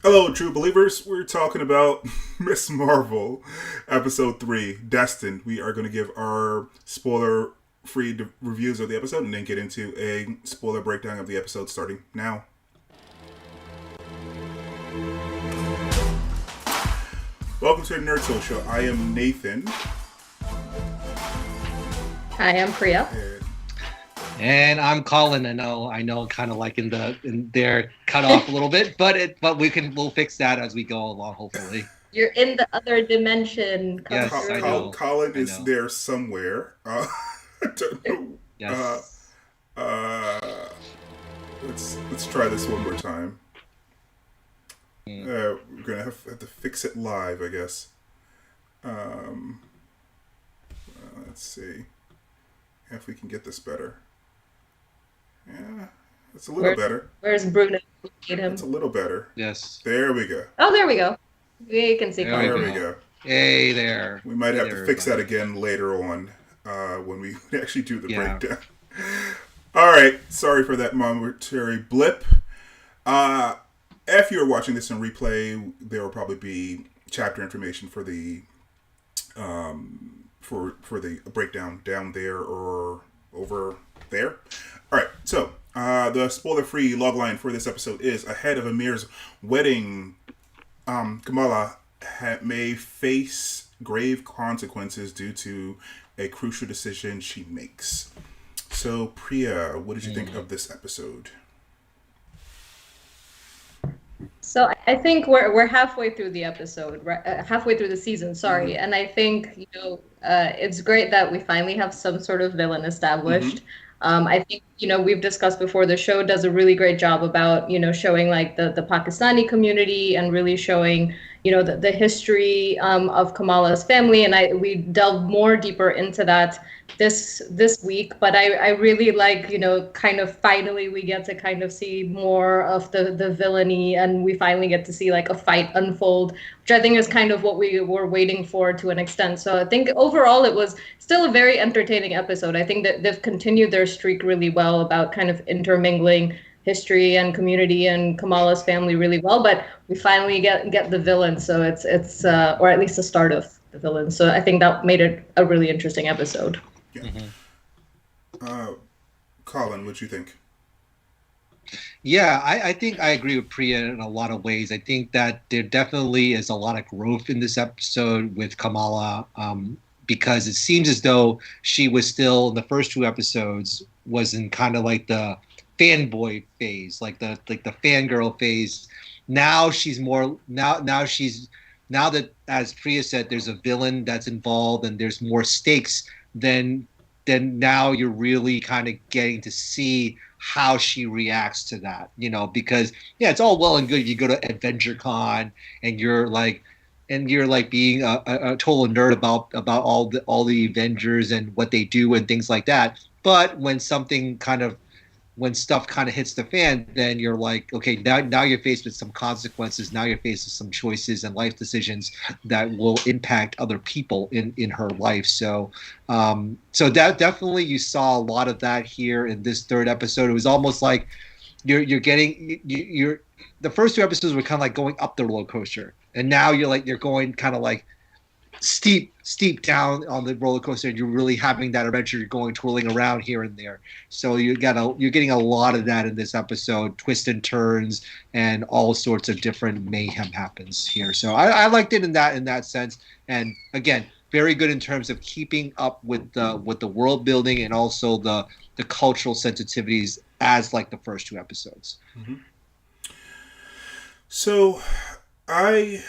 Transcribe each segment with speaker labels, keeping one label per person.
Speaker 1: Hello, true believers. We're talking about Miss Marvel, episode 3, Destined. We are going to give our spoiler-free reviews of the episode and then get into a spoiler breakdown of the episode starting now. Welcome to the Nerd Soul Show. I am Nathan.
Speaker 2: I am Priya.
Speaker 3: And I'm Colin. I know, kind of like in there cut off a little bit, but we'll fix that as we go along. Hopefully,
Speaker 2: you're in the other dimension.
Speaker 3: Yes, I know.
Speaker 1: Colin is there somewhere. I don't know.
Speaker 3: Yes.
Speaker 1: Let's try this one more time. We're gonna have to fix it live, I guess. Let's see if we can get this better. Yeah, it's a little better.
Speaker 2: Where's Bruno?
Speaker 1: It's a little better.
Speaker 3: Yes.
Speaker 1: There we go.
Speaker 2: Oh, there we go. We can see.
Speaker 1: There we go.
Speaker 3: Hey there.
Speaker 1: We might have to fix that again later on when we actually do the breakdown. All right. Sorry for that momentary blip. If you're watching this in replay, there will probably be chapter information for the for the breakdown down there or over there. All right, so the spoiler-free logline for this episode is: ahead of Aamir's wedding, Kamala may face grave consequences due to a crucial decision she makes. So, Priya, what did you think of this episode?
Speaker 2: So I think we're halfway through the episode, right? Halfway through the season, sorry. Mm-hmm. And I think it's great that we finally have some sort of villain established. Mm-hmm. I think we've discussed before, the show does a really great job about showing like the Pakistani community and really showing the history of Kamala's family, and we delve more deeper into that this week. But I really like kind of finally we get to kind of see more of the villainy, and we finally get to see like a fight unfold, which I think is kind of what we were waiting for to an extent. So I think overall it was still a very entertaining episode. I think that they've continued their streak really well about kind of intermingling history and community and Kamala's family really well, but we finally get the villain, so it's or at least the start of the villain. So I think that made it a really interesting episode.
Speaker 1: Yeah. Mm-hmm. Colin, what do you think?
Speaker 3: Yeah, I think I agree with Priya in a lot of ways. I think that there definitely is a lot of growth in this episode with Kamala, because it seems as though she was still in the first 2 episodes was in kind of like the fanboy phase, like the fangirl phase. Now she's more now that, as Priya said, there's a villain that's involved and there's more stakes, then now you're really kind of getting to see how she reacts to that, because it's all well and good. You go to Adventure Con and you're like being a total nerd about all the Avengers and what they do and things like that. But when stuff kind of hits the fan, then you're like, okay, now you're faced with some consequences. Now you're faced with some choices and life decisions that will impact other people in her life. So that definitely, you saw a lot of that here in this 3rd episode. It was almost like you're the first 2 episodes were kind of like going up the roller coaster, and now you're going kind of like steep down on the roller coaster, and you're really having that adventure. You're going twirling around here and there. So you're getting a lot of that in this episode, twists and turns, and all sorts of different mayhem happens here. So I liked it in that sense. And again, very good in terms of keeping up with the world building and also the cultural sensitivities as like the first 2 episodes.
Speaker 1: Mm-hmm. So I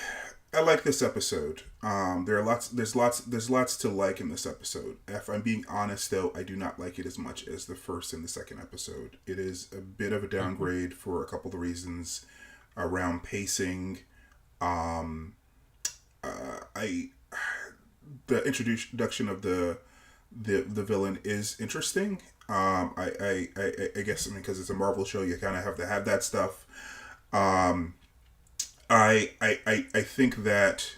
Speaker 1: like this episode. There's lots to like in this episode. If I'm being honest, though, I do not like it as much as the first and the second episode. It is a bit of a downgrade for a couple of reasons around pacing. The introduction of the villain is interesting. I guess because it's a Marvel show, you kind of have to have that stuff. I think that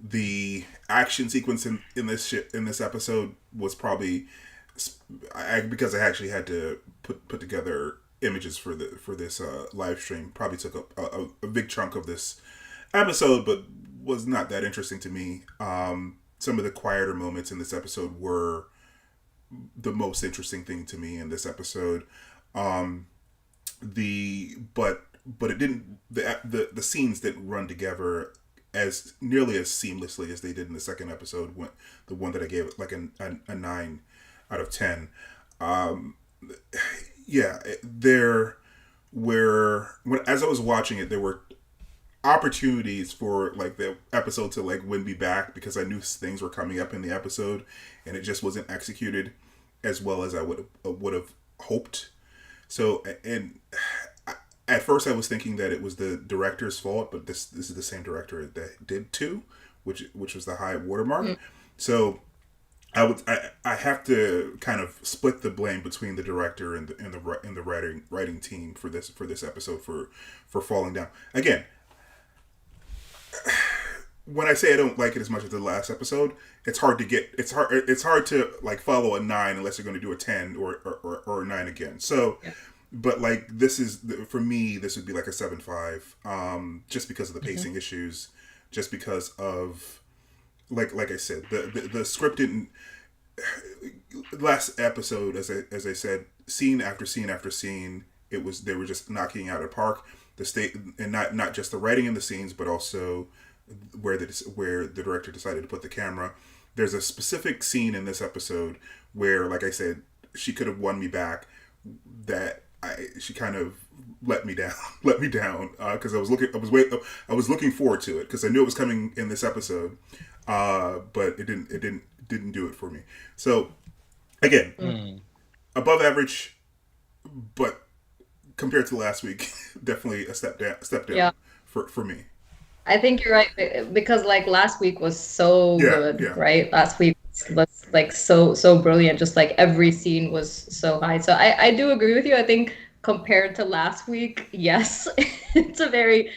Speaker 1: the action sequence in this episode was probably because I actually had to put together images for this live stream. Probably took a big chunk of this episode, but was not that interesting to me. Some of the quieter moments in this episode were the most interesting thing to me in this episode. But it didn't, the scenes didn't run together as nearly as seamlessly as they did in the second episode, the one that I gave like a 9 out of 10. There were, as I was watching it, there were opportunities for like the episode to like win me back, because I knew things were coming up in the episode and it just wasn't executed as well as I would have hoped. So, and at first I was thinking that it was the director's fault, but this is the same director that did 2, which was the high watermark. Mm. So I have to kind of split the blame between the director and the writing team for this episode for falling down. Again, when I say I don't like it as much as the last episode, it's hard to like follow a 9 unless you're going to do a 10 or a 9 again. So. Yeah. But like for me, this would be like a 7.5, just because of the pacing issues, just because of like I said, the script didn't. Last episode, as I said, scene after scene after scene, they were just knocking out of the park. The state, and not just the writing in the scenes, but also where the director decided to put the camera. There's a specific scene in this episode where, like I said, she could have won me back. She kind of let me down because I was looking forward to it because I knew it was coming in this episode, but it didn't do it for me. So again, above average, but compared to last week, definitely a step down for me.
Speaker 2: I think you're right, because like last week was so good, right? Last week was like so brilliant. Just like every scene was so high. So I do agree with you. I think compared to last week, yes, it's a very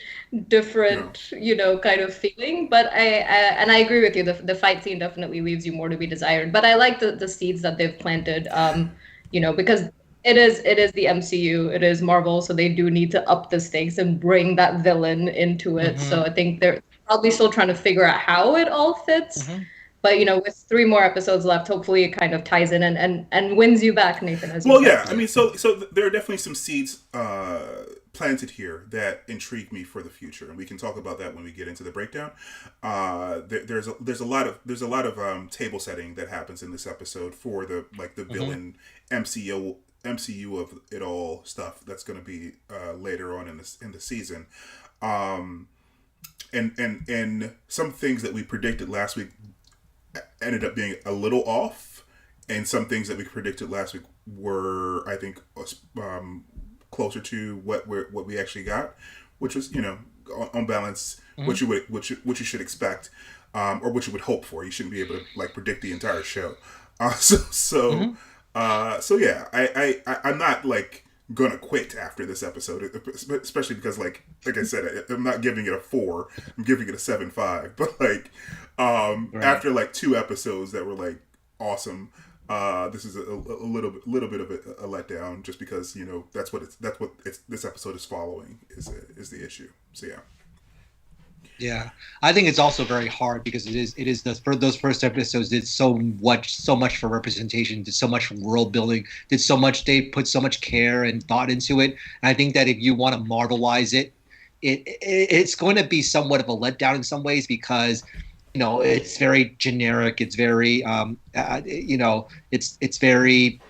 Speaker 2: different, kind of feeling. But I agree with you. The fight scene definitely leaves you more to be desired. But I like the seeds that they've planted, because it is the MCU, it is Marvel, so they do need to up the stakes and bring that villain into it. Mm-hmm. So I think they're probably still trying to figure out how it all fits. Mm-hmm. But with 3 more episodes left, hopefully it kind of ties in and wins you back, Nathan. As you said.
Speaker 1: I mean, so there are definitely some seeds planted here that intrigue me for the future, and we can talk about that when we get into the breakdown. There's a lot of table setting that happens in this episode for the villain MCU of it all stuff that's going to be later on in the season, and some things that we predicted last week ended up being a little off, and some things that we predicted last week were, I think, closer to what we actually got, which was on balance what you should expect, or what you would hope for. You shouldn't be able to like predict the entire show. So yeah, I'm not like gonna quit after this episode, especially because like I said, I'm not giving it a 4, I'm giving it a 7.5. But like after like 2 episodes that were like awesome, this is a little bit of a letdown, just because that's what this episode is following is the issue. So yeah.
Speaker 3: Yeah, I think it's also very hard because those first episodes did so much for representation, did so much world building, they put so much care and thought into it. And I think that if you want to Marvelize it, it's going to be somewhat of a letdown in some ways, because it's very generic, it's very it's very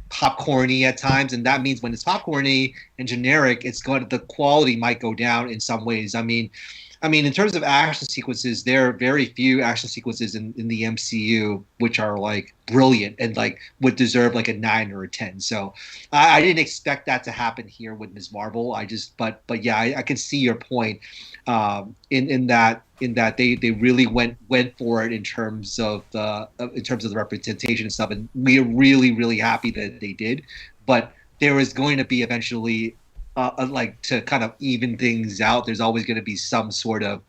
Speaker 3: popcorny at times, and that means when it's popcorny and generic, the quality might go down in some ways. I mean, in terms of action sequences, there are very few action sequences in the MCU which are like brilliant and like would deserve like a 9 or a 10. So I didn't expect that to happen here with Ms. Marvel. But yeah, I can see your point in that they really went for it in terms of the representation and stuff, and we're really, really happy that they did. But there is going to be eventually. Like to kind of even things out, there's always going to be some sort of,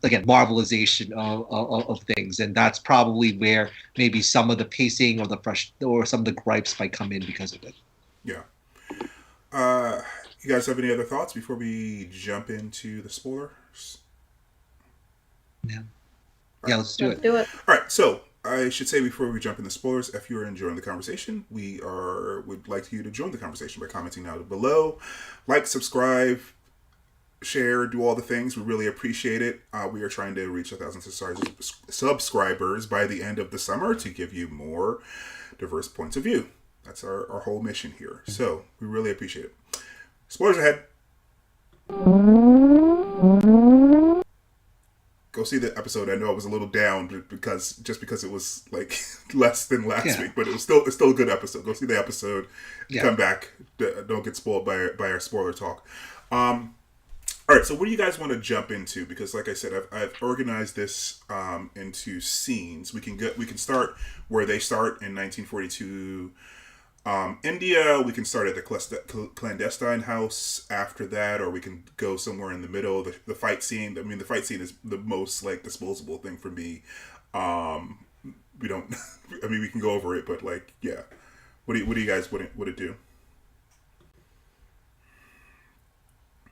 Speaker 3: again, marvelization of things, and that's probably where maybe some of the pacing or some of the gripes might come in because of it.
Speaker 1: Yeah. You guys have any other thoughts before we jump into the spoilers?
Speaker 3: Yeah. Yeah, let's do
Speaker 2: Let's
Speaker 3: it.
Speaker 2: do it.
Speaker 1: All right, so I should say before we jump into spoilers, if you're enjoying the conversation, would like you to join the conversation by commenting down below, like, subscribe, share, do all the things. We really appreciate it. We are trying to reach 1,000 subscribers by the end of the summer to give you more diverse points of view. That's our whole mission here. So we really appreciate it. Spoilers ahead. Go see the episode. I know I was a little down because it was like less than last week, but it's still a good episode. Go see the episode. Come back. Don't get spoiled by our spoiler talk. All right. So what do you guys want to jump into? Because like I said, I've organized this into scenes. We can start where they start in 1942. India, we can start at the clandestine house after that, or we can go somewhere in the middle. The fight scene, I mean, the fight scene is the most, like, disposable thing for me. We don't, I mean, we can go over it, but, like, yeah. What do you guys, would it do?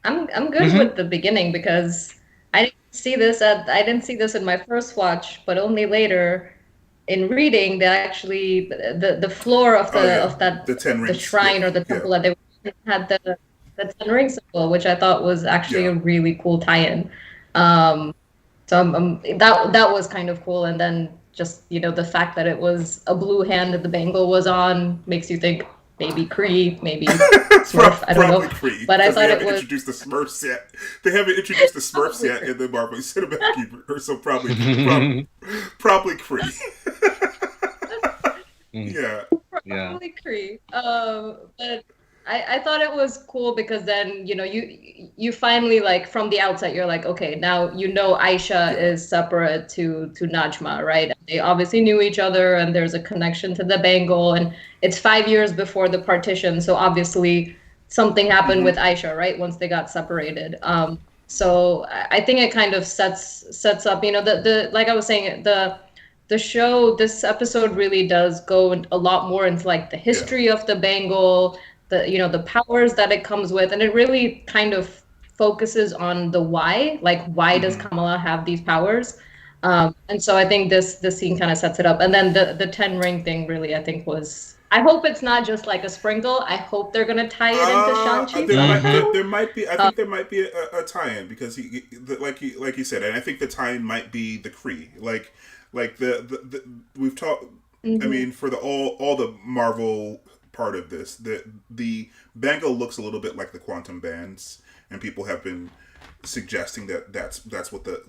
Speaker 2: I'm good with the beginning because I didn't see this in my first watch, but only later. In reading, they actually the floor of the shrine or the temple that they had the 10 ring symbol, which I thought was actually a really cool tie-in. So that was kind of cool, and then just the fact that it was a blue hand that the bangle was on makes you think maybe Kree, maybe Smurf, I don't know.
Speaker 1: Kree,
Speaker 2: but I thought it was
Speaker 1: introduced the Smurfs yet. They haven't introduced the Smurfs yet in the Marvel Cinematic Universe, so probably Kree. Yeah.
Speaker 2: Probably Kree. But I thought it was cool because then you finally, like, from the outset you're like, okay, now Aisha is separate to Najma, right? They obviously knew each other and there's a connection to the bangle, and it's 5 years before the partition, so obviously something happened with Aisha, right? Once they got separated. So I think it kind of sets up, the like I was saying, the show, this episode really does go a lot more into, like, the history of the bangle, the powers that it comes with, and it really kind of focuses on the why, like, why does Kamala have these powers? And so I think this scene kind of sets it up. And then the 10 ring thing really, I think, was, I hope it's not just like a sprinkle. I hope they're gonna tie it into Shang-Chi.
Speaker 1: There might be. I think there might be a tie-in because like you said, and I think the tie-in might be the Kree. Like the we've talked. I mean, for all the Marvel part of this, the bangle looks a little bit like the quantum bands, and people have been suggesting that's what the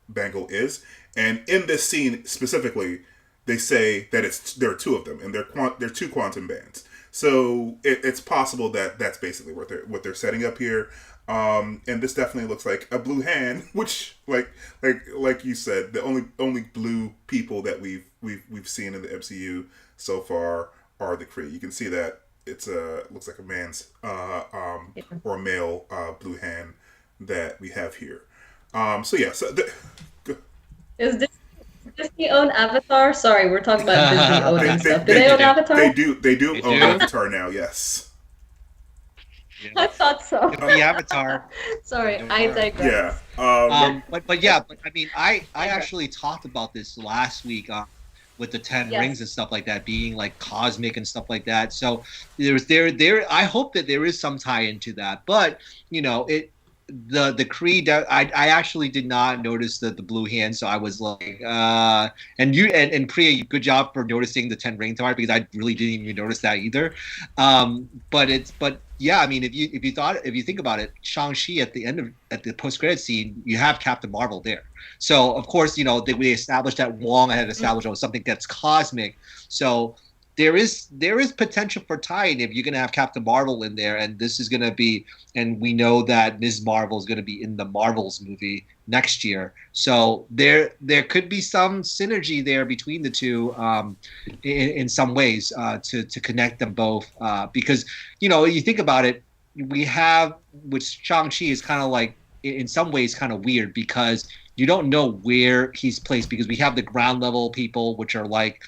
Speaker 1: bangle is. And in this scene specifically, they say that there are two of them, and they're two quantum bands. So it's possible that that's basically what they're setting up here. And this definitely looks like a blue hand, which like you said, the only blue people that we've seen in the MCU so far are the Kree. You can see that it's looks like a man's or a male blue hand that we have here.
Speaker 2: Is Disney own Avatar? Sorry, we're talking about Disney owning stuff. Do they own Avatar?
Speaker 1: They do own Avatar now. Yes.
Speaker 3: Yeah.
Speaker 2: I thought so.
Speaker 3: The Avatar.
Speaker 2: Sorry, I digress.
Speaker 1: Yeah.
Speaker 3: But I mean, I actually talked about this last week with the 10 rings and stuff like that being like cosmic and stuff like that. So there. I hope that there is some tie into that. But the Kree, I actually did not notice the blue hand, so I was like, and Priya, good job for noticing the 10 ring part, because I really didn't even notice that either. But yeah, I mean, if you think about it, Shang-Chi at the post-credit scene, you have Captain Marvel there. So of course, we established that Wong had established something that's cosmic. So there is potential for tie-in if you're going to have Captain Marvel in there, and this is going to be, and we know that Ms. Marvel is going to be in the Marvels movie next year. So there could be some synergy there between the two in some ways to connect them both. Because, you think about it, we have, with Shang-Chi is kind of like, in some ways kind of weird because you don't know where he's placed, because we have the ground level people, which are like,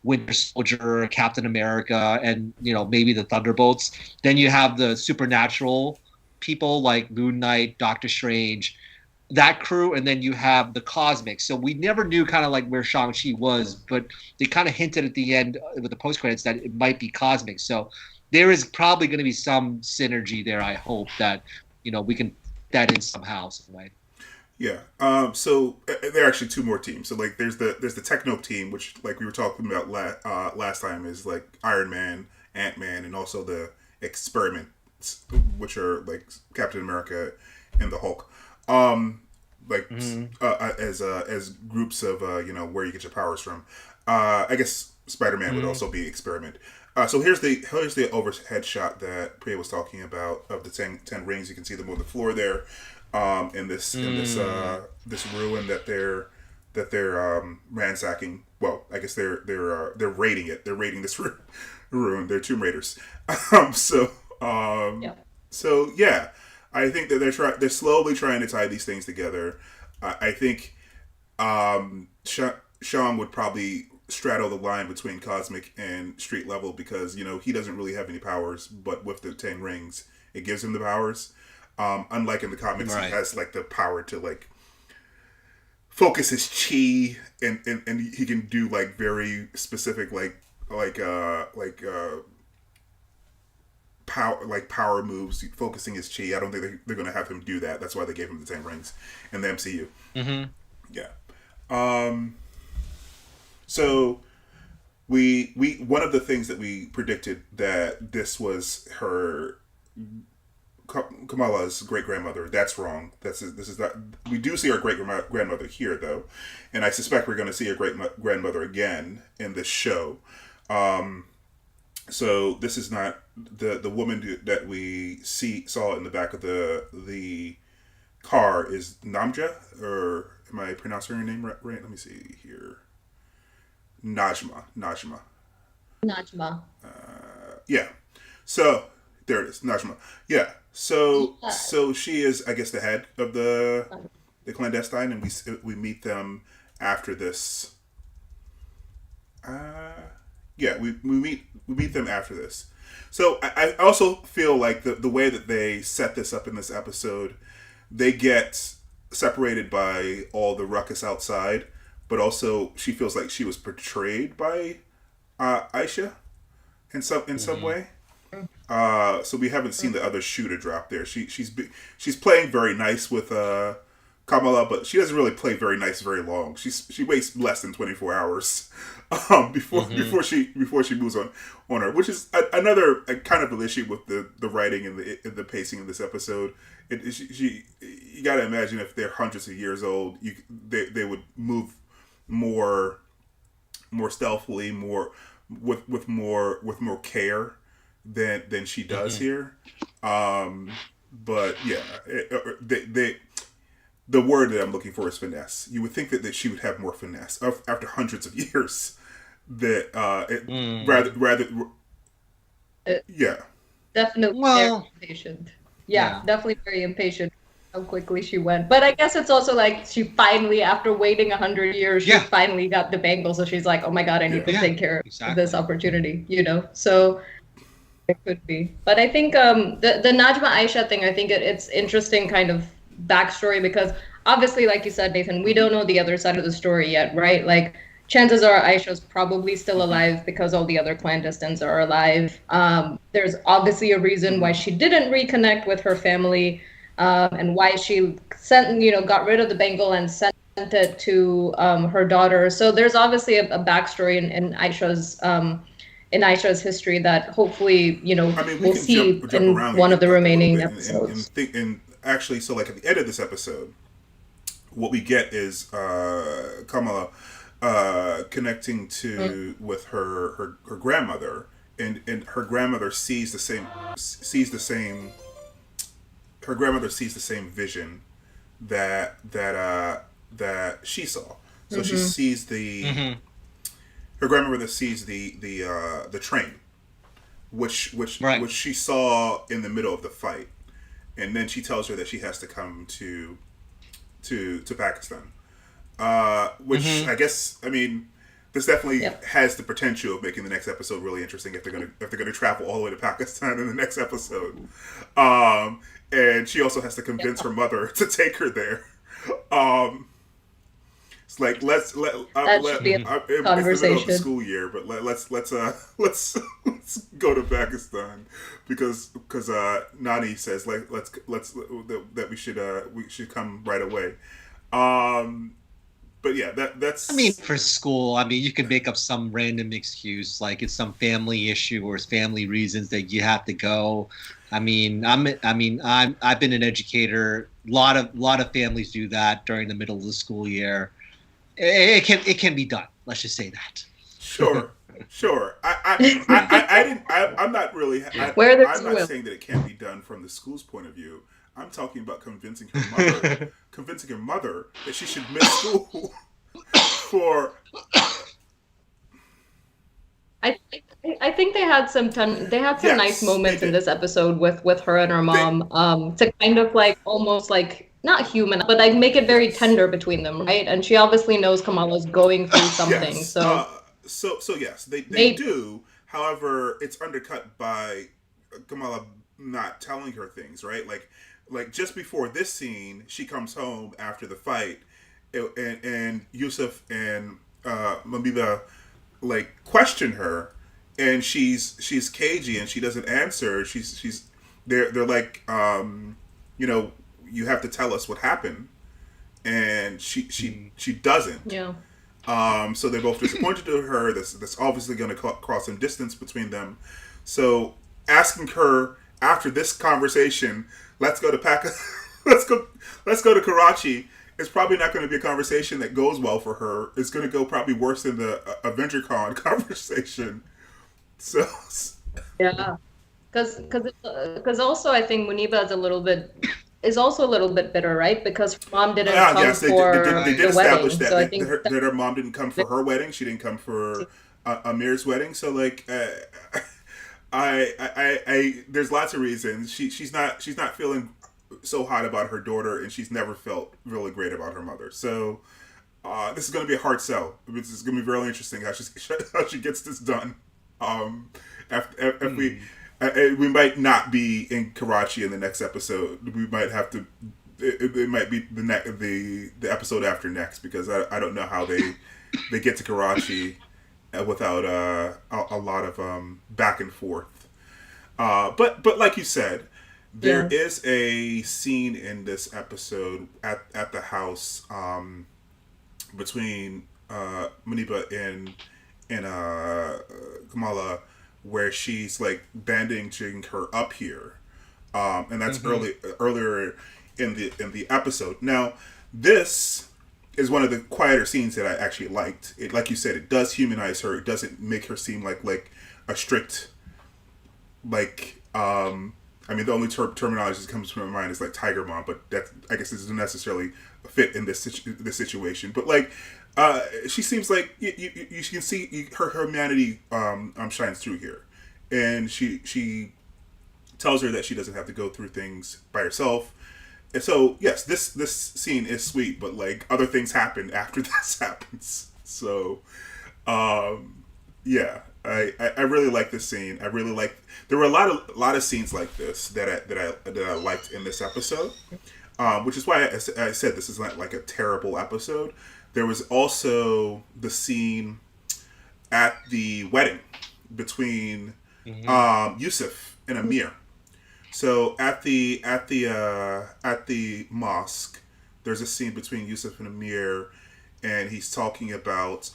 Speaker 3: Winter Soldier, Captain America, and maybe the Thunderbolts. Then you have the supernatural people like Moon Knight, Doctor Strange, that crew, and then you have the cosmic. So we never knew kind of like where Shang-Chi was, but they kind of hinted at the end with the post-credits that it might be cosmic. So there is probably going to be some synergy there. I hope that we can fit that in somehow, some way.
Speaker 1: Yeah. So there are actually two more teams. So like there's the Techno team, which like we were talking about last time, is like Iron Man, Ant-Man, and also the Experiments, which are like Captain America and the Hulk. As groups of where you get your powers from. I guess Spider-Man would also be Experiment. So here's the overhead shot that Priya was talking about of the 10 rings. You can see them on the floor there, in this ruin that they're ransacking. Well, I guess they're raiding it. They're raiding this ruin. They're Tomb Raiders. So yeah, I think that they're slowly trying to tie these things together. I think Sean would probably straddle the line between cosmic and street level because he doesn't really have any powers, but with the 10 rings, it gives him the powers. Unlike in the comics, right. He has like the power to like focus his chi, and he can do like very specific power moves, focusing his chi. I don't think they're going to have him do that. That's why they gave him the 10 rings in the MCU. Mm-hmm. Yeah. So we one of the things that we predicted that this was her Kamala's great grandmother. That's wrong. This is not. We do see our great grandmother here though, and I suspect we're going to see her great grandmother again in this show. So this is not the woman that we saw in the back of the car is Namja, or am I pronouncing her name right? Let me see here. Najma. Yeah. So there it is, Najma. Yeah. So she is, I guess, the head of the clandestine, and we meet them after this. We meet them after this. So I also feel like the way that they set this up in this episode, they get separated by all the ruckus outside, but also she feels like she was portrayed by Aisha in some way. So we haven't seen the other shoe to drop there. She's playing very nice with Kamala, but she doesn't really play very nice very long. She waits less than 24 hours before she moves on her, which is another kind of an issue with the writing and the pacing of this episode. You got to imagine if they're hundreds of years old, they would move more stealthily, more with more care than she does here. But yeah, the word that I'm looking for is finesse. You would think that she would have more finesse after hundreds of years.
Speaker 2: Definitely very impatient. Yeah, definitely very impatient. How quickly she went, but I guess it's also like she finally, after waiting 100 years, she finally got the bangle. So she's like, "Oh my god, I need to take care of this opportunity," So it could be, but I think the Najma Aisha thing. I think it's interesting, kind of backstory, because obviously, like you said, Nathan, we don't know the other side of the story yet, right? Like, chances are Aisha's probably still alive because all the other clandestines are alive. There's obviously a reason why she didn't reconnect with her family. And why she got rid of the bangle and sent it to her daughter. So there's obviously a backstory in Aisha's history that hopefully we'll see in one of the remaining episodes.
Speaker 1: And actually, so like at the end of this episode, what we get is Kamala connecting with her grandmother, and her grandmother sees the same. Her grandmother sees the same vision that she saw. So she sees her grandmother sees the train, which she saw in the middle of the fight, and then she tells her that she has to come to Pakistan, which I guess, I mean, this definitely has the potential of making the next episode really interesting if they're gonna travel all the way to Pakistan in the next episode. And she also has to convince her mother to take her there. It's like it's the middle of the school year, but let's go to Pakistan because Nani says that we should come right away. But yeah, that's.
Speaker 3: I mean, for school, you could make up some random excuse, like it's some family issue or it's family reasons that you have to go. I've been an educator. A lot of families do that during the middle of the school year. It can be done. Let's just say that.
Speaker 1: Sure. I'm not really. I'm not saying that it can't be done from the school's point of view. I'm talking about convincing her mother that she should miss school for.
Speaker 2: I think they had some nice moments in this episode with her and her mom to kind of like almost like not human but like make it very tender between them, right? And she obviously knows Kamala's going through something, so
Speaker 1: yes, they do. However, it's undercut by Kamala not telling her things, right? Like just before this scene, she comes home after the fight, and Yusuf and Muneeba like question her, and she's cagey and she doesn't answer. They're like you have to tell us what happened, and she doesn't.
Speaker 2: Yeah.
Speaker 1: So they're both disappointed to her. That's obviously going to cross some distance between them. So asking her after this conversation, let's go to let's go to Karachi. It's probably not going to be a conversation that goes well for her. It's going to go probably worse than the AvengerCon conversation. So
Speaker 2: yeah, because also I think Muneeba is also a little bit bitter, right? Because her mom didn't come for
Speaker 1: they did
Speaker 2: the
Speaker 1: establish
Speaker 2: wedding.
Speaker 1: that,
Speaker 2: So I think
Speaker 1: that her mom didn't come for her wedding. She didn't come for Aamir's wedding. So like, I there's lots of reasons. She's not feeling so hot about her daughter, and she's never felt really great about her mother. So this is going to be a hard sell. This is going to be really interesting how she gets this done. We might not be in Karachi in the next episode. We might have to. It might be the episode after next, because I don't know how they get to Karachi without a lot of back and forth. But like you said, there is a scene in this episode at the house between Muneeba and Kamala, where she's like bandaging her up here, and that's earlier in the episode. Now, this is one of the quieter scenes that I actually liked. It, like you said, it does humanize her. It doesn't make her seem like a strict, like the only terminology that comes to my mind is like tiger mom, but that I guess doesn't necessarily fit in this situation. But like, she seems like you can see her humanity shines through here, and she tells her that she doesn't have to go through things by herself. And so yes, this scene is sweet, but like other things happen after this happens. So yeah, I really like this scene. I really like. There were a lot of scenes like this that I liked in this episode, which is why I said this is not like a terrible episode. There was also the scene at the wedding between Yusuf and Aamir. So at the mosque, there's a scene between Yusuf and Aamir, and he's talking about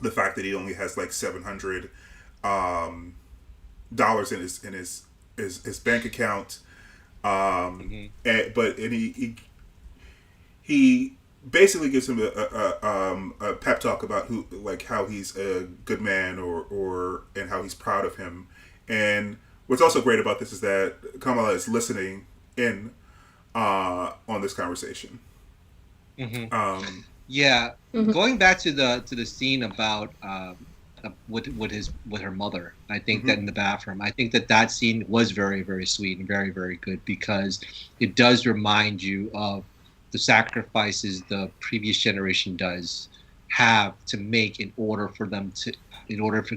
Speaker 1: the fact that he only has like $700 in his bank account, and he basically gives him a pep talk about how he's a good man and how he's proud of him. And what's also great about this is that Kamala is listening in on this conversation.
Speaker 3: Going back to the scene about with her mother, I think that in the bathroom, I think that scene was very, very sweet and very, very good, because it does remind you of the sacrifices the previous generation does have to make in order for them to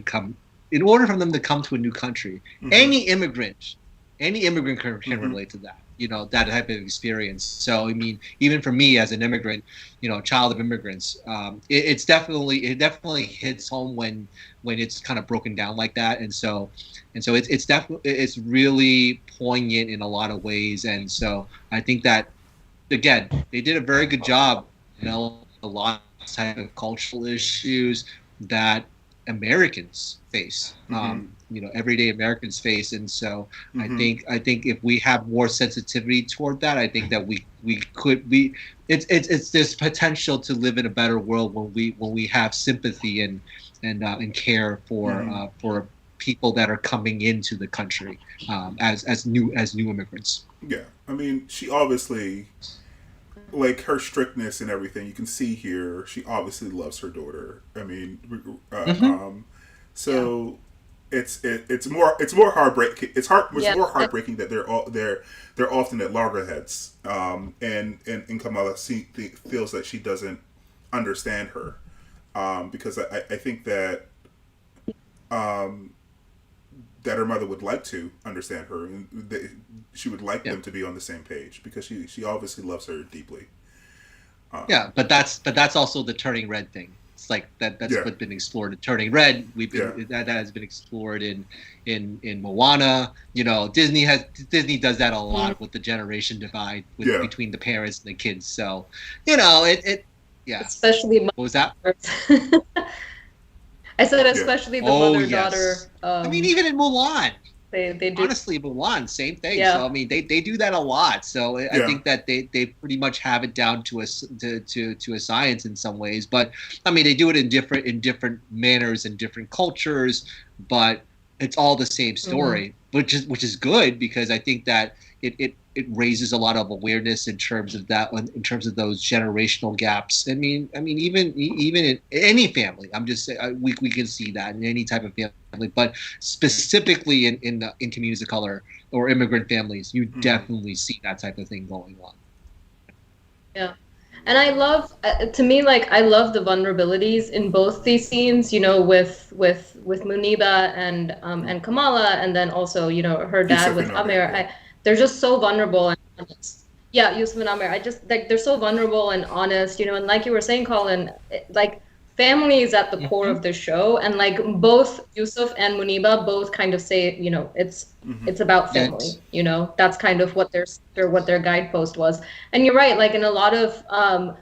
Speaker 3: come to a new country.
Speaker 1: Mm-hmm.
Speaker 3: Any immigrant can relate to that, that type of experience. So I mean, even for me as an immigrant, child of immigrants, it definitely hits home when it's kind of broken down like that. And so it's really poignant in a lot of ways. And so I think that, again, they did a very good job, a lot of type of cultural issues that Americans face, everyday Americans face. And so I think if we have more sensitivity toward that, I think that it's this potential to live in a better world when we have sympathy and care for people that are coming into the country as new immigrants.
Speaker 1: Yeah, I mean, she obviously, like, her strictness and everything, you can see here, she obviously loves her daughter. I mean, it's more heartbreaking. It's more heartbreaking that they're often at loggerheads. And Kamala feels that she doesn't understand her, because I think that that her mother would like to understand her, and she would like them to be on the same page, because she obviously loves her deeply.
Speaker 3: But that's also the turning red thing. It's like that's what's been explored in Turning Red. That has been explored in Moana. Disney does that a lot with the generation divide between the parents and the kids. So
Speaker 2: especially
Speaker 3: what was that?
Speaker 2: I said especially the mother-daughter.
Speaker 3: I mean, even in Mulan.
Speaker 2: They do.
Speaker 3: Honestly, Mulan, same thing.
Speaker 2: Yeah.
Speaker 3: So I mean, they do that a lot. So I think that they pretty much have it down to a science in some ways. But I mean, they do it in different manners and different cultures. But it's all the same story, which is good, because I think that it raises a lot of awareness in terms of that, in terms of those generational gaps. I mean, even in any family, I'm just saying, we can see that in any type of family, but specifically in communities of color or immigrant families, you definitely see that type of thing going on.
Speaker 2: Yeah. And I love, to me, like, I love the vulnerabilities in both these scenes, with Muneeba and Kamala, and then also, her dad with Aamir. They're just so vulnerable and honest. Yeah, Yusuf and Aamir. I just, like, they're so vulnerable and honest, and like you were saying, Colin, like, family is at the core of the show, and like both Yusuf and Muneeba both kind of say, it's about family. That's kind of what their guidepost was. And you're right, like in a lot of a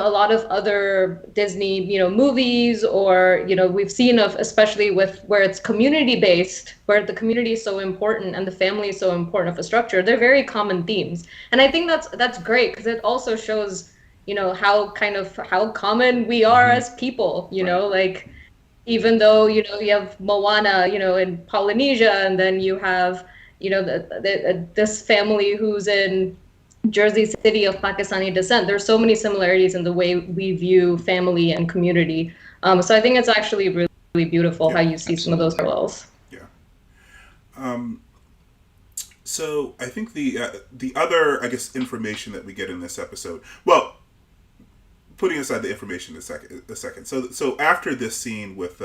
Speaker 2: lot of other Disney, movies, or, we've seen especially with where it's community based, where the community is so important and the family is so important of a structure, they're very common themes. And I think that's great, because it also shows, how common we are as people, like, even though, you have Moana, in Polynesia, and then you have, this family who's in Jersey City of Pakistani descent. There's so many similarities in the way we view family and community. So I think it's actually really, really beautiful how you see some of those parallels.
Speaker 1: Yeah. So I think the other, I guess, information that we get in this episode, well, putting aside the information a second. So after this scene with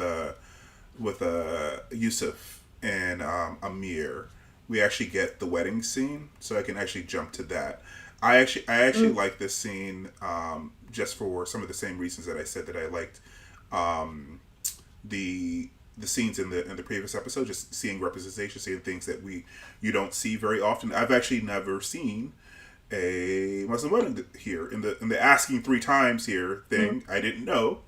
Speaker 1: Yusuf and Aamir, we actually get the wedding scene, so I can actually jump to that. I actually like this scene, just for some of the same reasons that I said that I liked the scenes in the previous episode. Just seeing representation, seeing things that you don't see very often. I've actually never seen a Muslim wedding here in the asking 3 times here thing. I didn't know,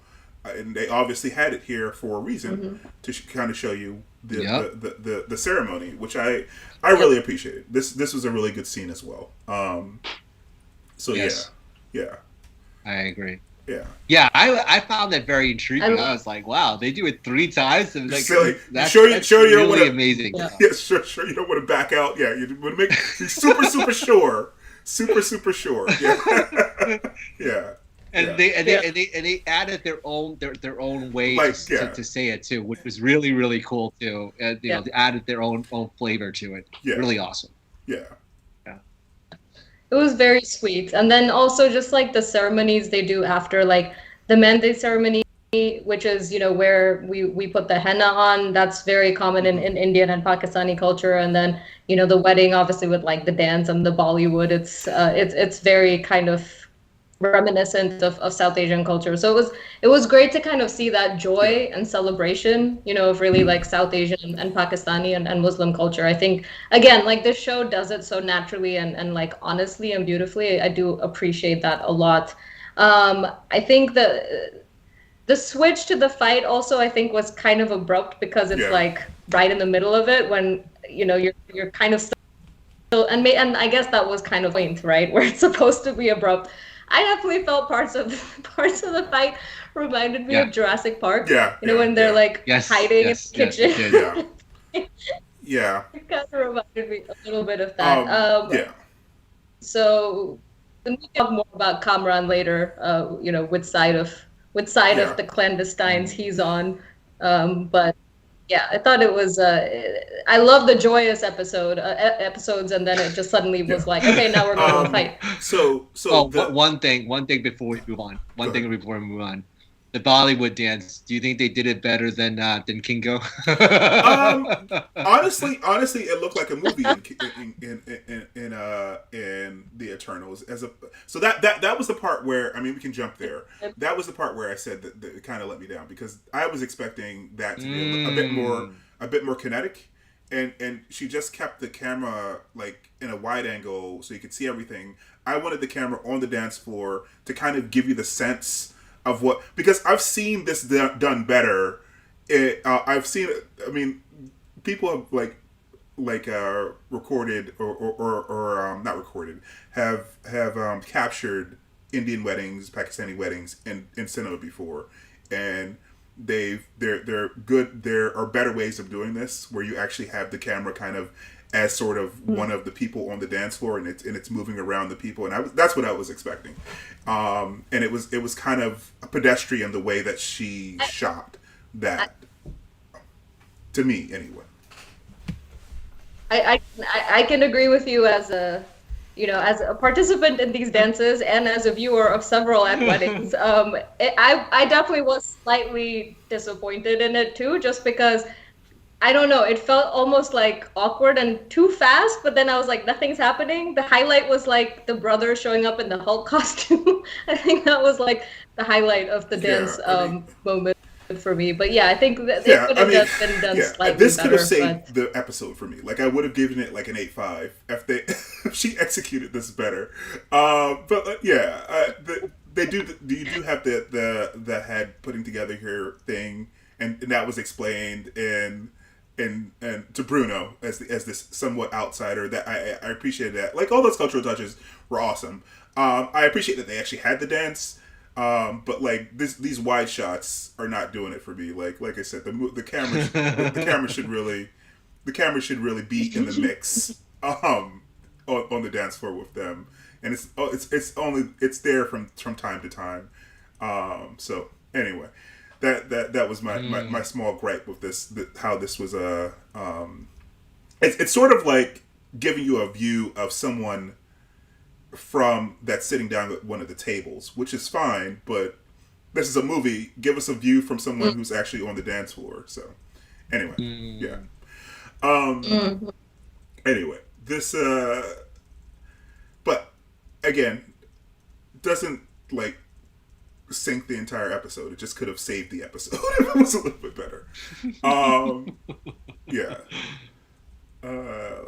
Speaker 1: and they obviously had it here for a reason, to kind of show you the ceremony, which I really appreciated. This was a really good scene as well. So
Speaker 3: yes.
Speaker 1: Yeah,
Speaker 3: I agree.
Speaker 1: Yeah,
Speaker 3: I found that very intriguing. I was like, wow, they do it 3 times, and like, that's
Speaker 1: sure
Speaker 3: really
Speaker 1: you don't wanna,
Speaker 3: amazing.
Speaker 1: Yeah, sure you don't want to back out. Yeah, you want to make super sure. Super sure. Yeah. Yeah.
Speaker 3: And they added their own way to say it too, which was really, really cool too. And they added their own flavor to it.
Speaker 1: Yeah.
Speaker 3: Really awesome.
Speaker 1: Yeah.
Speaker 2: It was very sweet. And then also just like the ceremonies they do after, like the mandate ceremony which is, where we put the henna on. That's very common in Indian and Pakistani culture. And then, the wedding, obviously, with like the dance and the Bollywood, it's very kind of reminiscent of South Asian culture. So it was great to kind of see that joy and celebration, of really like South Asian and Pakistani and Muslim culture. I think, again, like this show does it so naturally and like honestly and beautifully. I do appreciate that a lot. I think the switch to the fight also, I think, was kind of abrupt because it's like right in the middle of it when, you're kind of still, and I guess that was kind of point, right, where it's supposed to be abrupt. I definitely felt parts of the fight reminded me of Jurassic Park.
Speaker 1: Yeah.
Speaker 2: When they're like hiding in the kitchen.
Speaker 1: Yeah.
Speaker 2: It kind of reminded me a little bit of that. So we can talk more about Kamran later. Which side of the clandestines he's on. But yeah, I thought it was. I love the joyous episodes, and then it just suddenly was like, okay, now we're going to fight.
Speaker 1: So
Speaker 3: one thing before we move on. The Bollywood dance. Do you think they did it better than Kingo?
Speaker 1: Honestly, it looked like a movie in the Eternals. So that was the part where, I mean, we can jump there. That was the part where I said that it kind of let me down because I was expecting that to be a bit more kinetic, and she just kept the camera like in a wide angle so you could see everything. I wanted the camera on the dance floor to kind of give you the sense of what, because I've seen this done better. I've seen it. I mean, people have recorded or not recorded have captured Indian weddings, Pakistani weddings in cinema before, and they're good. There are better ways of doing this where you actually have the camera kind of as sort of one of the people on the dance floor, and it's moving around the people, and that's what I was expecting, and it was kind of a pedestrian the way that she shot that, to me anyway.
Speaker 2: I can agree with you as a participant in these dances and as a viewer of several at weddings. I definitely was slightly disappointed in it too, just because. I don't know. It felt almost like awkward and too fast, but then I was like, nothing's happening. The highlight was like the brother showing up in the Hulk costume. I think that was like the highlight of the dance moment for me. But yeah, I think that it could have been done slightly
Speaker 1: this
Speaker 2: better.
Speaker 1: Could have saved the episode for me. Like I would have given it like an 8.5 if she executed this better. They do. You do have the head putting together her thing, and that was explained and to Bruno as this somewhat outsider. That I appreciated that. Like all those cultural touches were awesome. I appreciate that they actually had the dance, but like these wide shots are not doing it for me. Like I said, the camera should really be in the mix on the dance floor with them, and it's there from time to time. So anyway. That was my small gripe with this. How this was it's sort of like giving you a view of someone from that's sitting down at one of the tables, which is fine. But this is a movie. Give us a view from someone who's actually on the dance floor. So anyway, yeah. Anyway, this but again, doesn't like sink the entire episode. It just could have saved the episode if it was a little bit better. Yeah.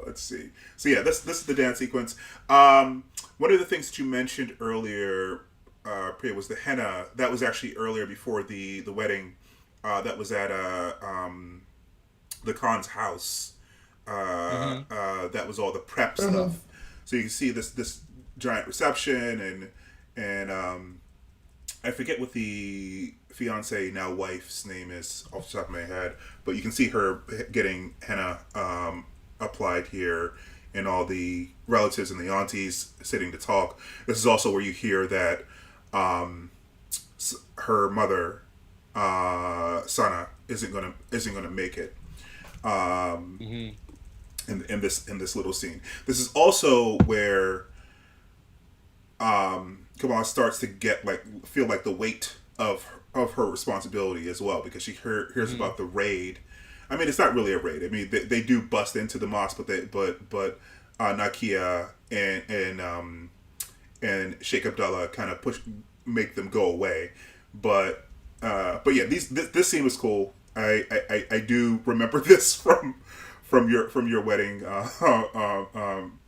Speaker 1: Let's see. So yeah, this is the dance sequence. One of the things that you mentioned earlier, Priya, was the henna. That was actually earlier before the wedding. That was at the Khan's house. That was all the prep stuff. So you can see this giant reception and I forget what the fiance, now wife's name is off the top of my head, but you can see her getting henna applied here, and all the relatives and the aunties sitting to talk. This is also where you hear that her mother, Sana, isn't gonna make it. In this little scene, this is also where Kamala starts to feel like the weight of her responsibility as well, because she hears about the raid. I mean, it's not really a raid. I mean, they do bust into the mosque, but Nakia and Sheikh Abdullah kind of make them go away. But yeah, this scene was cool. I do remember this from your wedding,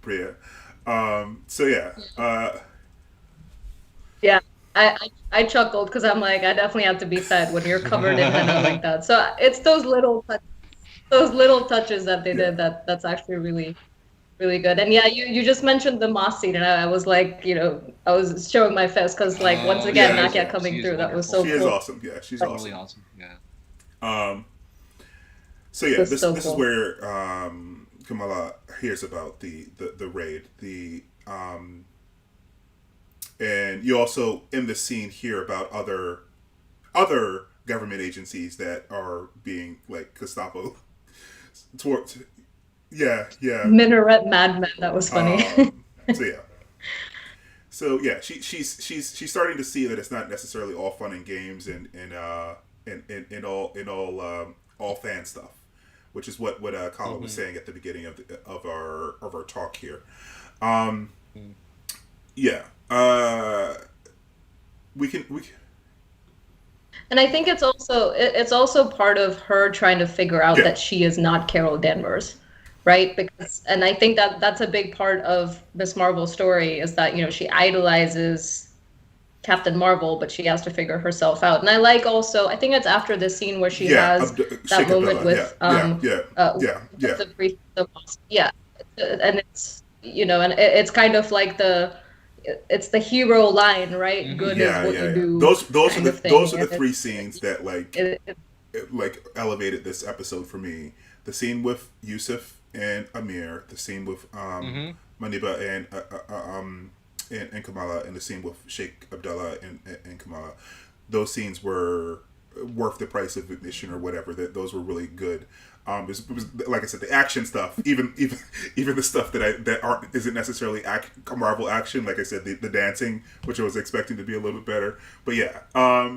Speaker 1: Priya. So yeah.
Speaker 2: Yeah, I chuckled because I'm like, I definitely have to be fed when you're covered in henna like that. So it's those little touches that they did that's actually really, really good. And yeah, you just mentioned the moss scene, and I was like, I was showing my fist because like once again, Nakia coming through, that was so cool.
Speaker 1: She is awesome. Yeah, she's awesome.
Speaker 3: Really awesome. Yeah.
Speaker 1: So yeah, this is where Kamala hears about the raid. And you also in the scene hear about other government agencies that are being like Gestapo towards. Yeah.
Speaker 2: Minaret madmen. That was funny.
Speaker 1: So yeah, she's starting to see that it's not necessarily all fun and games and all fan stuff, which is what Colin was saying at the beginning of our talk here. Yeah. We can.
Speaker 2: And I think it's also part of her trying to figure out that she is not Carol Danvers, right? And I think that's a big part of Miss Marvel's story is that she idolizes Captain Marvel, but she has to figure herself out. And I think it's after the scene where she has that moment with the priest, and it's and it's kind of like it's the hero line, right? Good is what you do.
Speaker 1: Those are the three scenes that like elevated this episode for me. The scene with Yusuf and Aamir, the scene with Muneeba and Kamala, and the scene with Sheikh Abdullah and Kamala. Those scenes were worth the price of admission or whatever. Those were really good. It was like I said, the action stuff, even the stuff that isn't necessarily Marvel action. Like I said, the dancing, which I was expecting to be a little bit better. But yeah,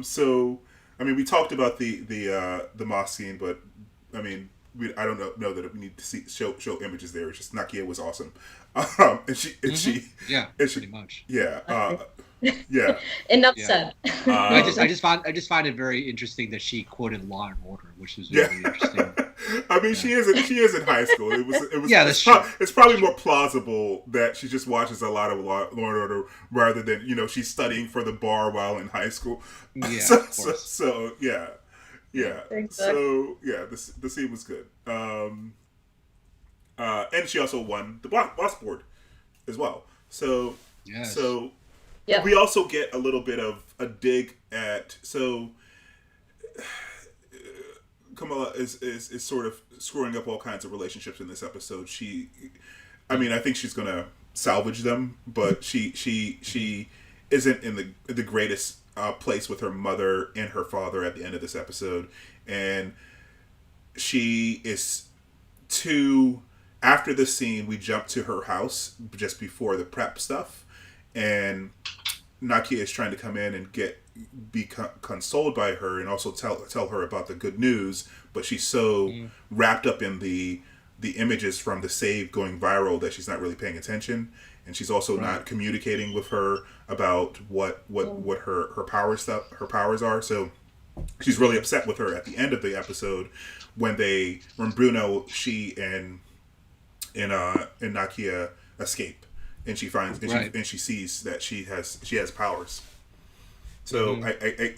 Speaker 1: so I mean, we talked about the mosque scene, but I mean, I don't know that we need to show images there. It's just Nakia was awesome, and she pretty much
Speaker 2: Enough said.
Speaker 3: I just find it very interesting that she quoted Law and Order, which was really interesting.
Speaker 1: I mean, she is in high school. It was it's probably more plausible that she just watches a lot of Law and Order rather than she's studying for the bar while in high school.
Speaker 3: Yeah,
Speaker 1: so yeah. Exactly. So yeah, the scene was good. And she also won the boss board as well. So
Speaker 3: yes.
Speaker 1: So we also get a little bit of a dig at Kamala is sort of screwing up all kinds of relationships in this episode. I think she's gonna salvage them, but she isn't in the greatest place with her mother and her father at the end of this episode, and she is after this scene we jump to her house just before the prep stuff, and Nakia is trying to come in and be consoled by her and also tell her about the good news, but she's so wrapped up in the images from the save going viral that she's not really paying attention, and she's also not communicating with her about what her powers are. So she's really upset with her at the end of the episode when Bruno, she and Nakia escape, and she finds and she sees that she has powers. So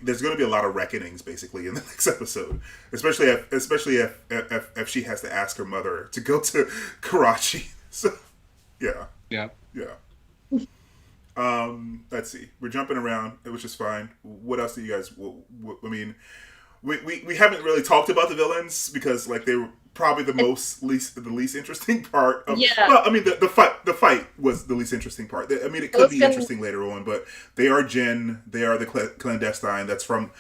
Speaker 1: there's going to be a lot of reckonings basically in the next episode, especially if she has to ask her mother to go to Karachi. So yeah. Let's see. We're jumping around, which is fine. What else do you guys? I mean, we haven't really talked about the villains because they were probably the least interesting part of.
Speaker 2: Yeah.
Speaker 1: Well, I mean, the fight was the least interesting part. I mean, it could be interesting later on, but they are Jinn. They are the clandestine. That's from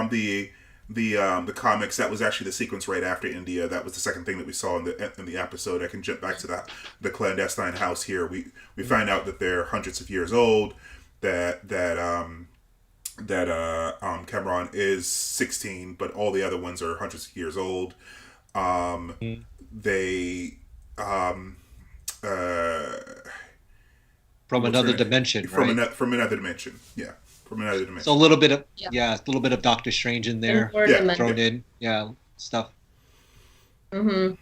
Speaker 1: the comics. That was actually the sequence right after India. That was the second thing that we saw in the episode. I can jump back to the clandestine house here. We find out that they're hundreds of years old. That that Kamran is 16, but all the other ones are hundreds of years old. They
Speaker 3: from another dimension, right?
Speaker 1: From another dimension, yeah. From another dimension.
Speaker 3: So a little bit of a little bit of Doctor Strange in there, thrown in, stuff.
Speaker 2: Mm-hmm.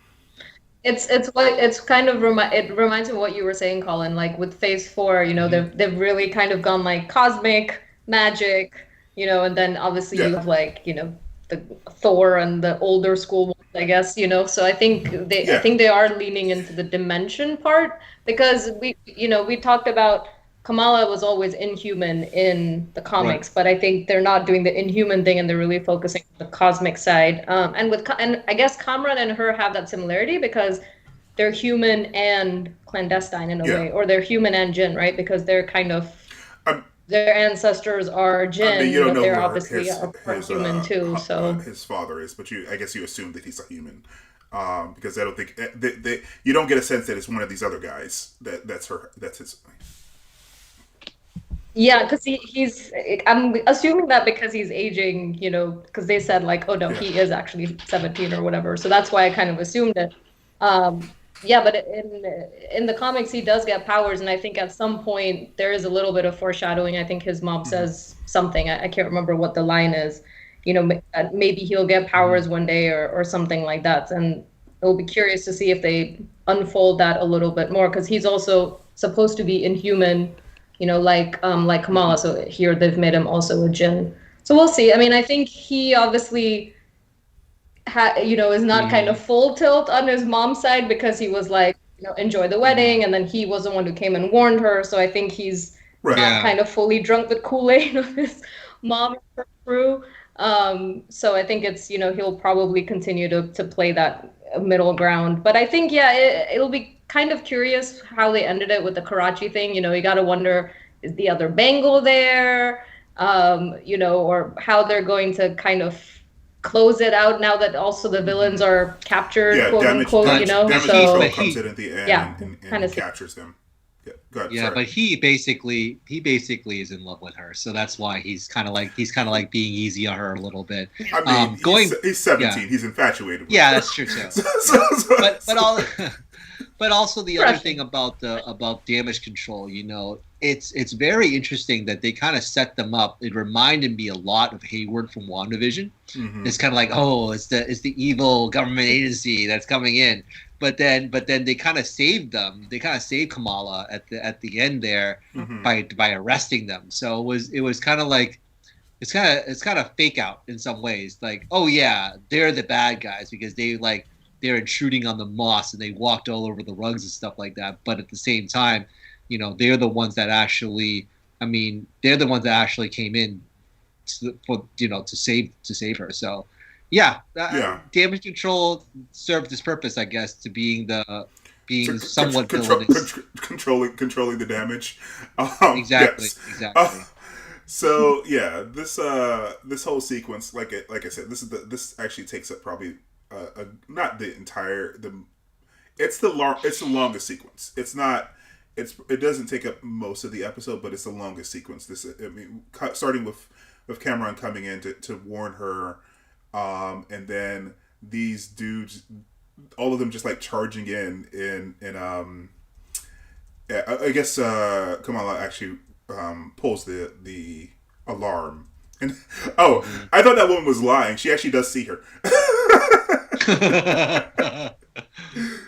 Speaker 2: It's kind of it reminds me of what you were saying, Colin. Like with Phase 4, you know, they've really kind of gone like cosmic magic, you know, and then obviously you have like, you know, the Thor and the older school ones, I guess, you know. So I think they are leaning into the dimension part, because we talked about Kamala was always inhuman in the comics, but I think they're not doing the inhuman thing and they're really focusing on the cosmic side. And I guess Kamran and her have that similarity because they're human and clandestine in a way, or they're human and jinn, right? Because they're kind of their ancestors are jinn, but they're obviously human too. So
Speaker 1: his father is, but I guess you assume that he's a human. Because I don't think you don't get a sense that it's one of these other guys. That's his.
Speaker 2: Yeah, because he's. I'm assuming that because he's aging, you know, because they said like, oh no, he is actually 17 or whatever. So that's why I kind of assumed it. But in the comics, he does get powers, and I think at some point there is a little bit of foreshadowing. I think his mom says something. I can't remember what the line is. You know, maybe he'll get powers one day or something like that. And it'll be curious to see if they unfold that a little bit more, because he's also supposed to be inhuman, you know, like Kamala. So here they've made him also a jinn. So we'll see. I mean, I think he obviously, is not kind of full tilt on his mom's side, because he was like, you know, enjoy the wedding, and then he was the one who came and warned her. So I think he's not kind of fully drunk with Kool-Aid of his mom and her crew. So I think it's, you know, he'll probably continue to play that middle ground. But I think, it'll be kind of curious how they ended it with the Karachi thing. You know, you got to wonder, is the other Bengal there? Or how they're going to kind of close it out now that also the villains are captured, quote unquote, you know?
Speaker 1: So comes in at the end and captures them. Go ahead,
Speaker 3: but he basically is in love with her, so that's why he's kind of like being easy on her a little bit.
Speaker 1: I mean, he's 17. He's infatuated with her.
Speaker 3: That's true too. But also the other thing about damage control, you know, it's very interesting that they kind of set them up. It reminded me a lot of Hayward from WandaVision. It's kind of like, it's the evil government agency that's coming in. But then they kind of saved them. They kind of saved Kamala at the end there by arresting them. So it was kind of like it's kind of fake out in some ways. Like, oh yeah, they're the bad guys because they're intruding on the moss and they walked all over the rugs and stuff like that. But at the same time, you know, they're the ones that actually came in to save her. So. Damage control served its purpose, I guess, to being somewhat villainous.
Speaker 1: Controlling the damage.
Speaker 3: Exactly.
Speaker 1: So this whole sequence, like I said, this actually takes up probably not the entire it's the longest sequence. It doesn't take up most of the episode, but it's the longest sequence. Starting with Kamran coming in to warn her. And then these dudes, all of them just like charging in I guess Kamala actually pulls the alarm. And I thought that woman was lying. She actually does see her.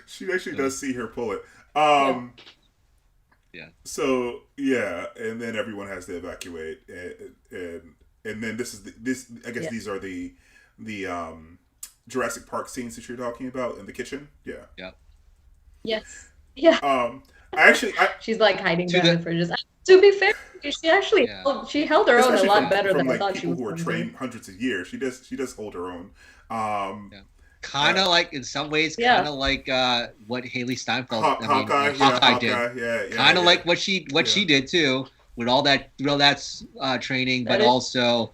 Speaker 1: She actually does see her pull it. So and then everyone has to evacuate, and then I guess these are the Jurassic Park scenes that you're talking about in the kitchen.
Speaker 2: Yes. She's like hiding behind the fridges. To be fair, she actually she held her own a lot better than I thought she was.
Speaker 1: People who are trained hundreds of years, she does hold her own.
Speaker 3: Kind of like in some ways, kind of like what Haley Steinfeld,
Speaker 1: Hawkeye
Speaker 3: did. Kind of like what she did too, with all that training, but also.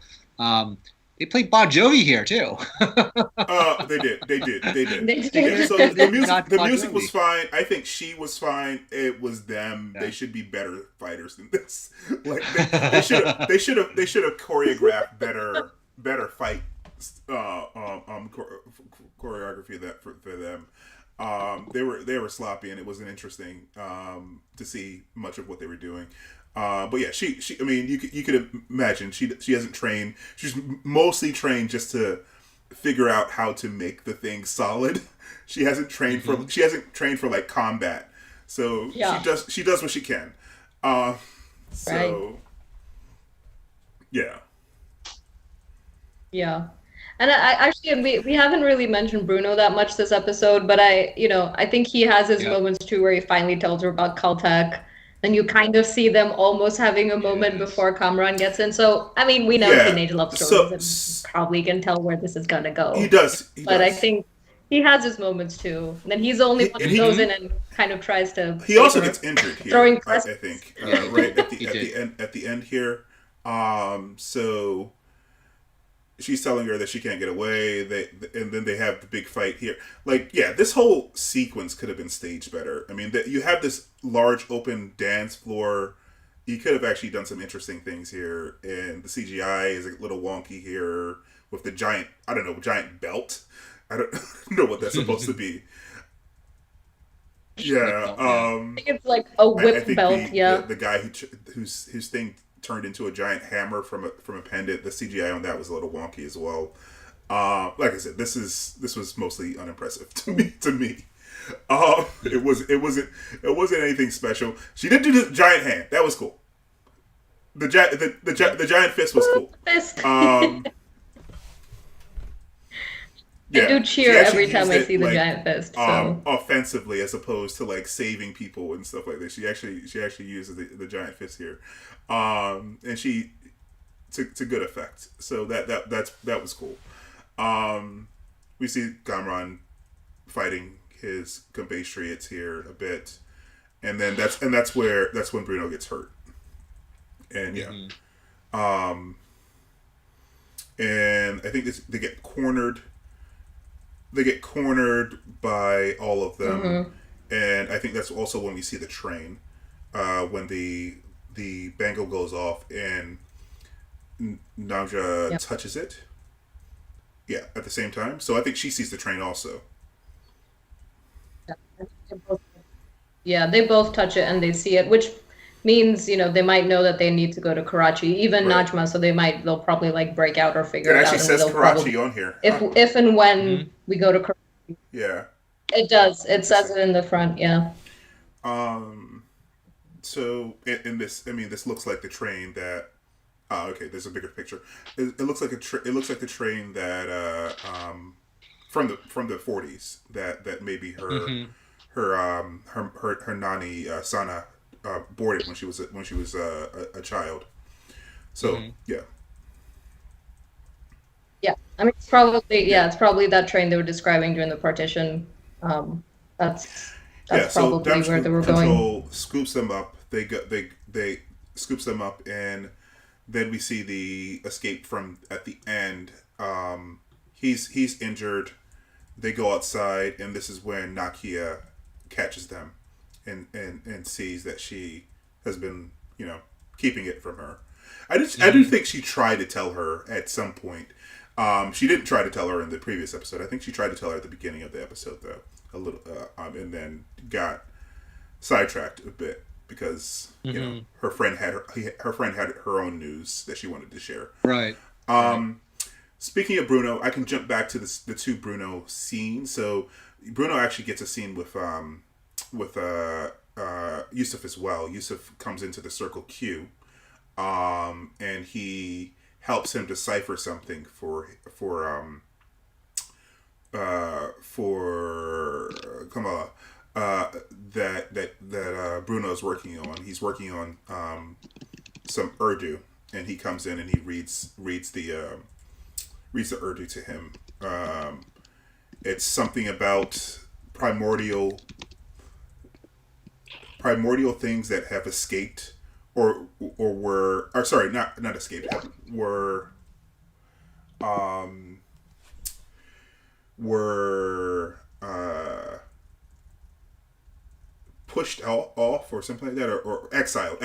Speaker 3: They played Bon Jovi here too.
Speaker 1: They did.
Speaker 2: They
Speaker 1: Yeah,
Speaker 2: did.
Speaker 1: so the music was fine. I think she was fine. It was them.
Speaker 3: Yeah.
Speaker 1: They should be better fighters than this. Like they should have choreographed better fight choreography that for them. They were sloppy, and it wasn't interesting to see much of what they were doing. But yeah, she I mean, you could imagine she hasn't trained. She's mostly trained just to figure out how to make the thing solid. She hasn't trained for like combat. So
Speaker 2: Yeah.
Speaker 1: she does what she can. So
Speaker 2: Right.
Speaker 1: yeah.
Speaker 2: Yeah. And we haven't really mentioned Bruno that much this episode, but I think he has his
Speaker 3: Yep.
Speaker 2: moments too where he finally tells her about Caltech. Then you kind of see them almost having a moment
Speaker 3: Yes.
Speaker 2: before Kamran gets in. So, I mean, we know
Speaker 1: Yeah.
Speaker 2: teenage love stories and probably can tell where this is going to go.
Speaker 1: He does.
Speaker 2: But I think he has his moments too. And then he's the only one who goes in and kind of tries to.
Speaker 1: He also
Speaker 2: save her.
Speaker 1: gets injured here.
Speaker 2: Throwing
Speaker 1: I
Speaker 2: presents.
Speaker 1: think
Speaker 3: Yeah,
Speaker 1: right at
Speaker 3: he
Speaker 1: the end here. So she's telling her that she can't get away. And then they have the big fight here. Like, yeah, this whole sequence could have been staged better. I mean, you have this large open dance floor. You could have actually done some interesting things here, and the CGI is a little wonky here with the giant belt. I don't know what that's supposed to be. Yeah,
Speaker 2: I think it's like a whip
Speaker 1: I think
Speaker 2: belt, yeah.
Speaker 1: the guy whose thing turned into a giant hammer from a pendant. The CGI on that was a little wonky as well. Like I said, this was mostly unimpressive to me. It wasn't anything special. She did do the giant hand. That was cool. The giant fist was cool.
Speaker 2: Fist.
Speaker 1: Yeah,
Speaker 2: I do
Speaker 1: she
Speaker 2: cheer
Speaker 1: actually
Speaker 2: every time
Speaker 1: used
Speaker 2: I
Speaker 1: it,
Speaker 2: see the
Speaker 1: like,
Speaker 2: giant fist. So
Speaker 1: offensively as opposed to like saving people and stuff like this. She actually uses the giant fist here, and she to good effect. So that was cool. We see Kamran fighting his compatriots here a bit, and then that's when Bruno gets hurt, and yeah, and I think they get cornered. They get cornered by all of them, and I think that's also when we see the train, when the bangle goes off and Naja touches it. Yeah, at the same time. So I think she sees the train also.
Speaker 2: yeah, they both touch it and they see it, which means they might know that they need to go to Karachi. Even
Speaker 1: Right.
Speaker 2: Najma, so they'll probably like break out or figure
Speaker 1: It
Speaker 2: it out.
Speaker 1: actually
Speaker 2: and
Speaker 1: says
Speaker 2: they'll
Speaker 1: Karachi
Speaker 2: probably-
Speaker 1: on here.
Speaker 2: if and when we go to Karachi,
Speaker 1: Yeah.
Speaker 2: it does. It says it in the front. Yeah.
Speaker 1: So in this, I mean, this looks like the train that. Okay. There's a bigger picture. It looks like it looks like the train that from the 40s that maybe her nani Sana boarded when she was a child. So yeah.
Speaker 2: Yeah. I mean, it's probably that train they were describing during the partition. That's
Speaker 1: So
Speaker 2: probably where they were
Speaker 1: Control
Speaker 2: going.
Speaker 1: scoops them up. They scoops them up, and then we see the escape from at the end. He's injured. They go outside, and this is when Nakia catches them, and sees that she has been keeping it from her. I do think she tried to tell her at some point. She didn't try to tell her in the previous episode. I think she tried to tell her at the beginning of the episode, though, a little, and then got sidetracked a bit because her friend had her own news that she wanted to share.
Speaker 3: Right.
Speaker 1: Speaking of Bruno, I can jump back to the two Bruno scenes. So Bruno actually gets a scene with Yusuf as well. Yusuf comes into the Circle Q, and he helps him decipher something for Kamala that Bruno's working on. He's working on some Urdu, and he comes in and he reads the Urdu to him. It's something about primordial things that have escaped or were, or sorry, not escaped, were were pushed off or something like that, or exiled.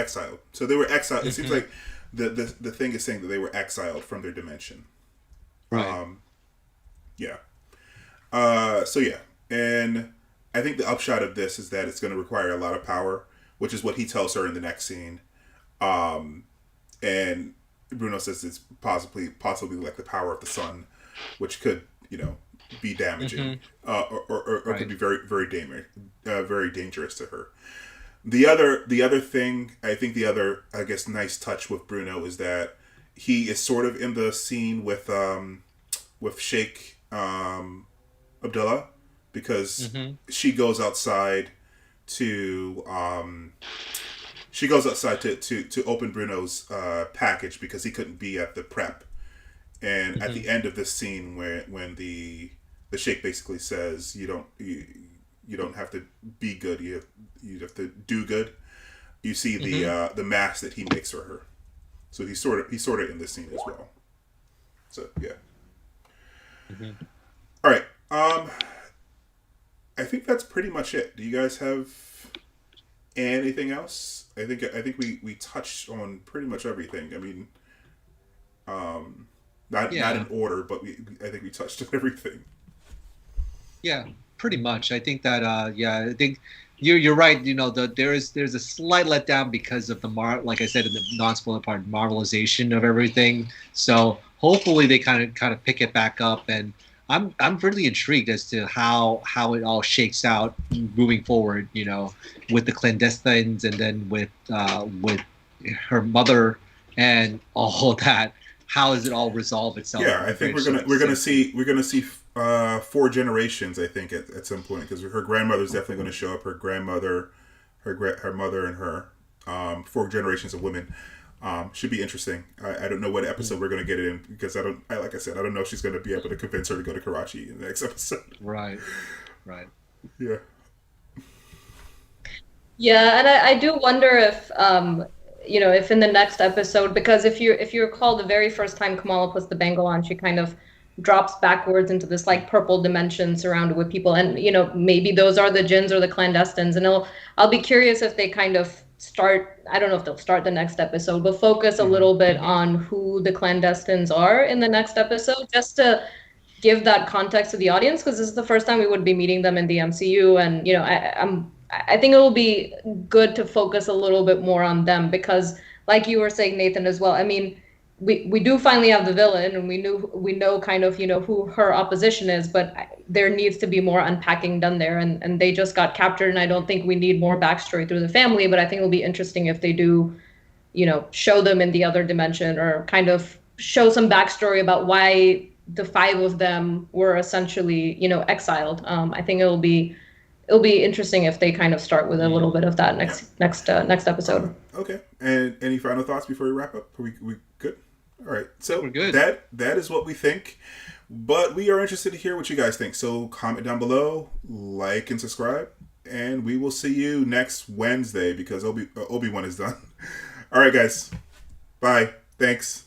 Speaker 1: So they were exiled. It seems like the thing is saying that they were exiled from their dimension.
Speaker 3: Right.
Speaker 1: Yeah. So yeah, and I think the upshot of this is that it's going to require a lot of power, which is what he tells her in the next scene. And Bruno says it's possibly like the power of the sun, which could, be damaging, or
Speaker 3: Right.
Speaker 1: could be very dangerous to her. The other thing, I think I guess, nice touch with Bruno is that he is sort of in the scene with Sheikh Abdullah, because she goes outside to open Bruno's package because he couldn't be at the prep. And at the end of this scene, when the Sheikh basically says you don't have to be good, you have to do good. You see the mask that he makes for her. So he's sort of in this scene as well. So yeah. All right. I think that's pretty much it. Do you guys have anything else? I think we touched on pretty much everything. I mean, not in order, but I think we touched on everything.
Speaker 3: Yeah, pretty much. I think that I think you're right. There's a slight letdown because of like I said in the non-spoiler part, marvelization of everything. So hopefully they kind of pick it back up, and I'm really intrigued as to how it all shakes out moving forward. With the clandestines, and then with her mother and all that. How does it all resolve itself?
Speaker 1: Yeah, I think we're gonna see 4 generations. I think at some point, because her grandmother's definitely going to show up. Her grandmother, her mother, and her 4 generations of women. Should be interesting. I don't know what episode we're going to get it in, because like I said, I don't know if she's going to be able to convince her to go to Karachi in the next episode.
Speaker 3: Right.
Speaker 1: Yeah.
Speaker 2: Yeah, and I do wonder if if in the next episode, because if you recall, the very first time Kamala puts the bangle on, she kind of drops backwards into this like purple dimension surrounded with people, and maybe those are the jinns or the clandestines, and I'll be curious if they kind of start, I don't know if they'll start the next episode, but focus a little bit on who the clandestines are in the next episode, just to give that context to the audience, because this is the first time we would be meeting them in the MCU, and I think it will be good to focus a little bit more on them, because like you were saying, Nathan, as well, I mean, we do finally have the villain, and we know kind of who her opposition is, but there needs to be more unpacking done there, and they just got captured, and I don't think we need more backstory through the family, but I think it'll be interesting if they do show them in the other dimension, or kind of show some backstory about why the 5 of them were essentially exiled. I think it'll be interesting if they kind of start with a little bit of that next episode.
Speaker 1: Okay. And any final thoughts before we wrap up? Are we good? All right. So
Speaker 3: we're good.
Speaker 1: That is what we think, but we are interested to hear what you guys think. So comment down below, like and subscribe, and we will see you next Wednesday, because Obi-Wan is done. All right, guys. Bye. Thanks.